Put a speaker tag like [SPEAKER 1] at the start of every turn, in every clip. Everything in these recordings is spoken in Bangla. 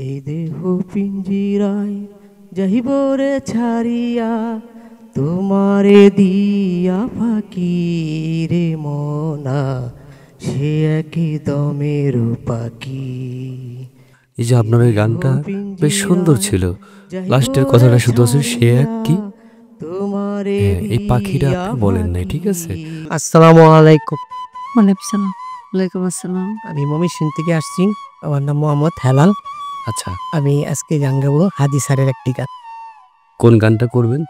[SPEAKER 1] এই দেহ পিঞ্জিরায় যাইব রে ছাড়িয়া, তোমারে দিয়া ফাঁকি রে মনা, সে একই দমের পাখি।
[SPEAKER 2] এই যে আপনার ওই গানটা বেশ সুন্দর ছিল, লাস্টের কথাটা শুধু আছে সে এক কি।
[SPEAKER 1] তোমারে
[SPEAKER 2] এই পাখিটা আপনি বলেন নাই, ঠিক আছে?
[SPEAKER 1] আসসালামু আলাইকুম।
[SPEAKER 3] ওয়ালাইকুম সালাম। ওয়ালাইকুম আসসালাম।
[SPEAKER 1] আমি ময়মনসিংহ থেকে আসছি। আমার নাম মোহাম্মদ হেলাল।
[SPEAKER 2] আচ্ছা,
[SPEAKER 1] আমি আজকে গান গাবো হাদি স্যারের একটি গান।
[SPEAKER 2] কোন গানটা করবেন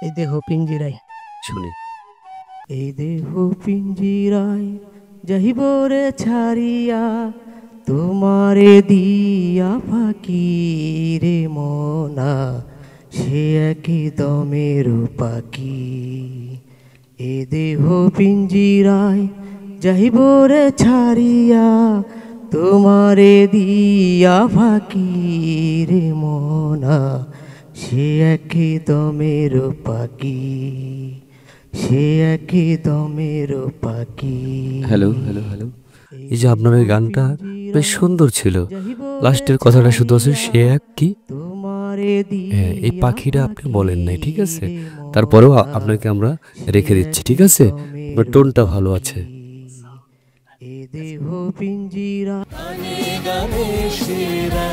[SPEAKER 1] এই দেহ পিঞ্জিরায়।
[SPEAKER 2] শুনি।
[SPEAKER 1] এই দেহ পিঞ্জিরায় যাইব রে ছাড়িয়া, তোমারে দিয়া ফাঁকি রে মনা, সে একই দমের পাখি। এ দেহ পিঞ্জিরায় যাইব রে ছাড়িয়া, তোমারে দিয়া ফাঁকি রে মনা, সে একই দমের পাখি, সে একই দমের পাখি।
[SPEAKER 2] Hello hello hello. এই যে আপনার ওই গানটা বেশ সুন্দর ছিল, লাস্টের কথাটা শুধু আছে সে এক কি। এই পাখিটা আপনি বলেন নাই, ঠিক আছে? তারপরেও আপনাকে আমরা রেখে দিচ্ছি, ঠিক আছে? আপনার টোনটা ভালো আছে।
[SPEAKER 1] এ দেহ পিঞ্জিরা
[SPEAKER 4] গানে গানে সেরা